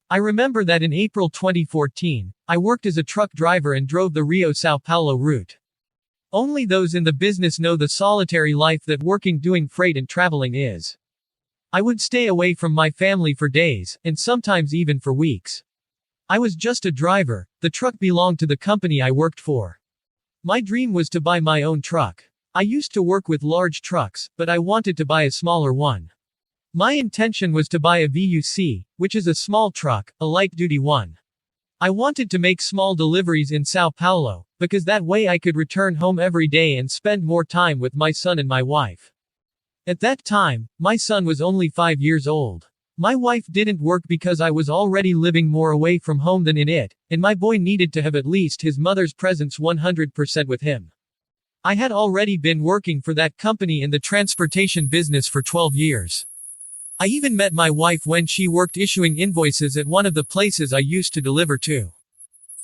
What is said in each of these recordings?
I remember that in April 2014, I worked as a truck driver and drove the Rio-Sao Paulo route. Only those in the business know the solitary life that working doing freight and traveling is. I would stay away from my family for days, and sometimes even for weeks. I was just a driver, the truck belonged to the company I worked for. My dream was to buy my own truck. I used to work with large trucks, but I wanted to buy a smaller one. My intention was to buy a VUC, which is a small truck, a light-duty one. I wanted to make small deliveries in Sao Paulo, because that way I could return home every day and spend more time with my son and my wife. At that time, my son was only 5 years old. My wife didn't work because I was already living more away from home than in it, and my boy needed to have at least his mother's presence 100% with him. I had already been working for that company in the transportation business for 12 years. I even met my wife when she worked issuing invoices at one of the places I used to deliver to.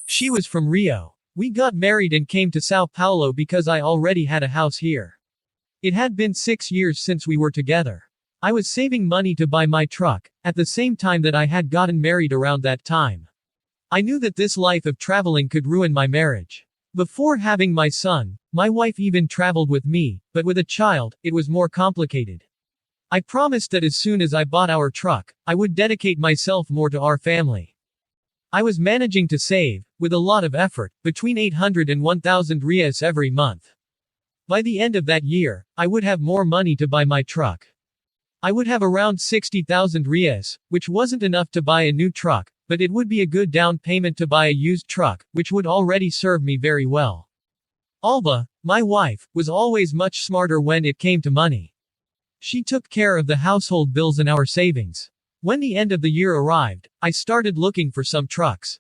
She was from Rio. We got married and came to Sao Paulo because I already had a house here. It had been 6 years since we were together. I was saving money to buy my truck, at the same time that I had gotten married around that time. I knew that this life of traveling could ruin my marriage. Before having my son, my wife even traveled with me, but with a child, it was more complicated. I promised that as soon as I bought our truck, I would dedicate myself more to our family. I was managing to save, with a lot of effort, between 800 and 1000 reais every month. By the end of that year, I would have more money to buy my truck. I would have around 60,000 reais, which wasn't enough to buy a new truck, but it would be a good down payment to buy a used truck, which would already serve me very well. Alba, my wife, was always much smarter when it came to money. She took care of the household bills and our savings. When the end of the year arrived, I started looking for some trucks.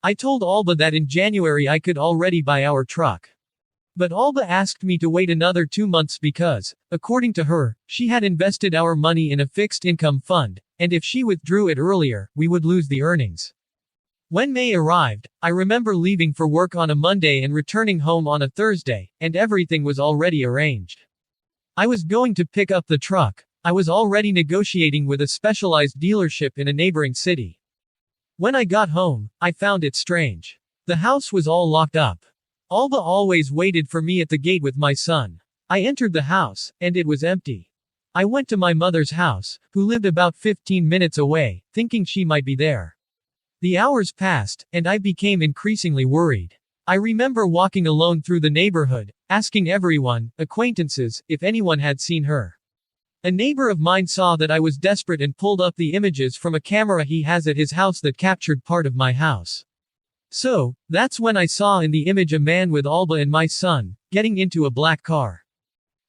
I told Alba that in January I could already buy our truck. But Alba asked me to wait another 2 months because, according to her, she had invested our money in a fixed income fund, and if she withdrew it earlier, we would lose the earnings. When May arrived, I remember leaving for work on a Monday and returning home on a Thursday, and everything was already arranged. I was going to pick up the truck. I was already negotiating with a specialized dealership in a neighboring city. When I got home, I found it strange. The house was all locked up. Alba always waited for me at the gate with my son. I entered the house, and it was empty. I went to my mother's house, who lived about 15 minutes away, thinking she might be there. The hours passed, and I became increasingly worried. I remember walking alone through the neighborhood, asking everyone, acquaintances, if anyone had seen her. A neighbor of mine saw that I was desperate and pulled up the images from a camera he has at his house that captured part of my house. So, that's when I saw in the image a man with Alba and my son, getting into a black car.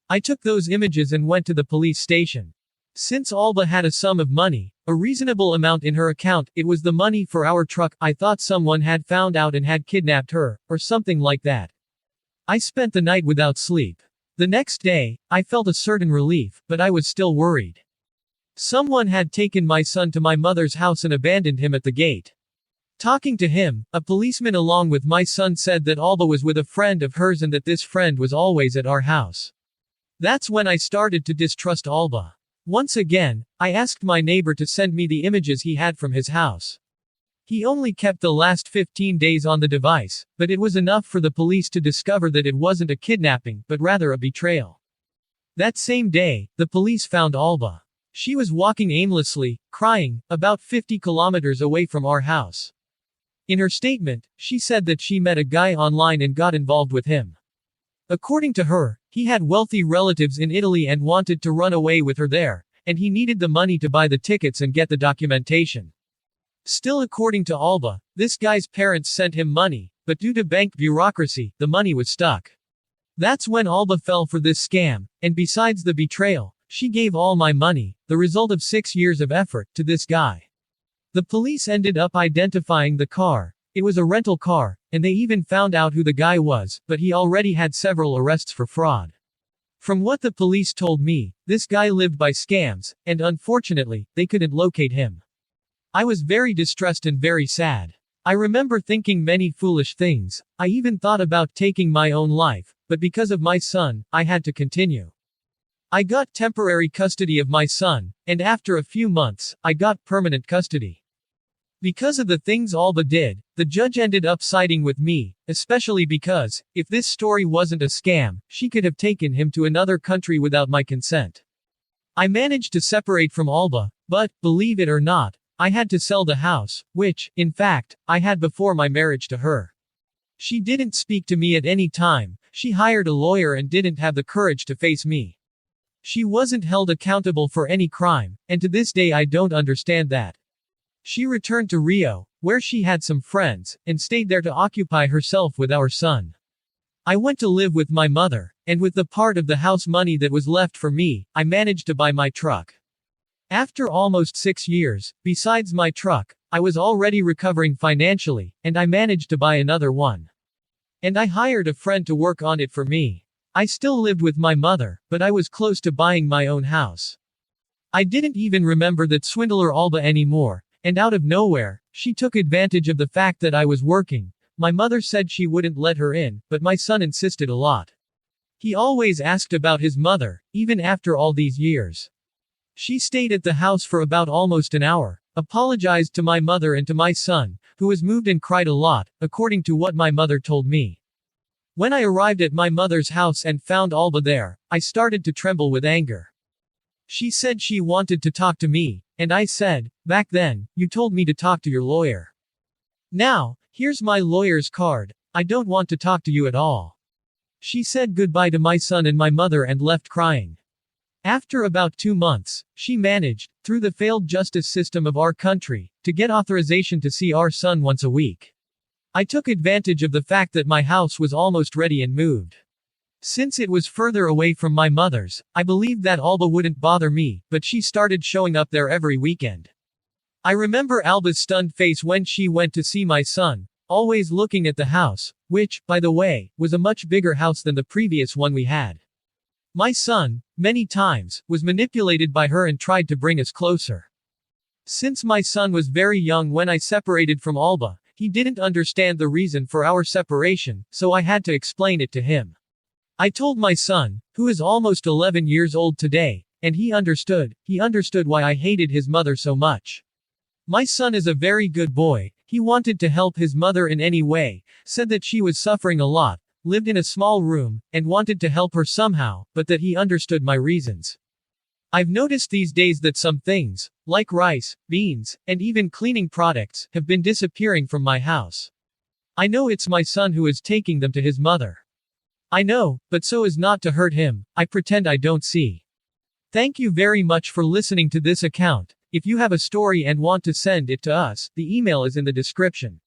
I took those images and went to the police station. Since Alba had a sum of money, a reasonable amount in her account, it was the money for our truck. I thought someone had found out and had kidnapped her, or something like that. I spent the night without sleep. The next day, I felt a certain relief, but I was still worried. Someone had taken my son to my mother's house and abandoned him at the gate. Talking to him, a policeman along with my son said that Alba was with a friend of hers and that this friend was always at our house. That's when I started to distrust Alba. Once again, I asked my neighbor to send me the images he had from his house. He only kept the last 15 days on the device, but it was enough for the police to discover that it wasn't a kidnapping, but rather a betrayal. That same day, the police found Alba. She was walking aimlessly, crying, about 50 kilometers away from our house. In her statement, she said that she met a guy online and got involved with him. According to her, he had wealthy relatives in Italy and wanted to run away with her there, and he needed the money to buy the tickets and get the documentation. Still, according to Alba, this guy's parents sent him money, but due to bank bureaucracy, the money was stuck. That's when Alba fell for this scam, and besides the betrayal, she gave all my money, the result of 6 years of effort, to this guy. The police ended up identifying the car. It was a rental car, and they even found out who the guy was, but he already had several arrests for fraud. From what the police told me, this guy lived by scams, and unfortunately, they couldn't locate him. I was very distressed and very sad. I remember thinking many foolish things. I even thought about taking my own life, but because of my son, I had to continue. I got temporary custody of my son, and after a few months, I got permanent custody. Because of the things Alba did, the judge ended up siding with me, especially because, if this story wasn't a scam, she could have taken him to another country without my consent. I managed to separate from Alba, but, believe it or not, I had to sell the house, which, in fact, I had before my marriage to her. She didn't speak to me at any time, she hired a lawyer and didn't have the courage to face me. She wasn't held accountable for any crime, and to this day I don't understand that. She returned to Rio, where she had some friends, and stayed there to occupy herself with our son. I went to live with my mother, and with the part of the house money that was left for me, I managed to buy my truck. After almost 6 years, besides my truck, I was already recovering financially, and I managed to buy another one. And I hired a friend to work on it for me. I still lived with my mother, but I was close to buying my own house. I didn't even remember that swindler Alba anymore. And out of nowhere, she took advantage of the fact that I was working. My mother said she wouldn't let her in, but my son insisted a lot. He always asked about his mother, even after all these years. She stayed at the house for about almost an hour, apologized to my mother and to my son, who was moved and cried a lot, according to what my mother told me. When I arrived at my mother's house and found Alba there, I started to tremble with anger. She said she wanted to talk to me, and I said, back then, you told me to talk to your lawyer. Now, here's my lawyer's card, I don't want to talk to you at all. She said goodbye to my son and my mother and left crying. After about 2 months, she managed, through the failed justice system of our country, to get authorization to see our son once a week. I took advantage of the fact that my house was almost ready and moved. Since it was further away from my mother's, I believed that Alba wouldn't bother me, but she started showing up there every weekend. I remember Alba's stunned face when she went to see my son, always looking at the house, which, by the way, was a much bigger house than the previous one we had. My son, many times, was manipulated by her and tried to bring us closer. Since my son was very young when I separated from Alba, he didn't understand the reason for our separation, so I had to explain it to him. I told my son, who is almost 11 years old today, and he understood why I hated his mother so much. My son is a very good boy, he wanted to help his mother in any way, said that she was suffering a lot, lived in a small room, and wanted to help her somehow, but that he understood my reasons. I've noticed these days that some things, like rice, beans, and even cleaning products, have been disappearing from my house. I know it's my son who is taking them to his mother. I know, but so as not to hurt him, I pretend I don't see. Thank you very much for listening to this account. If you have a story and want to send it to us, the email is in the description.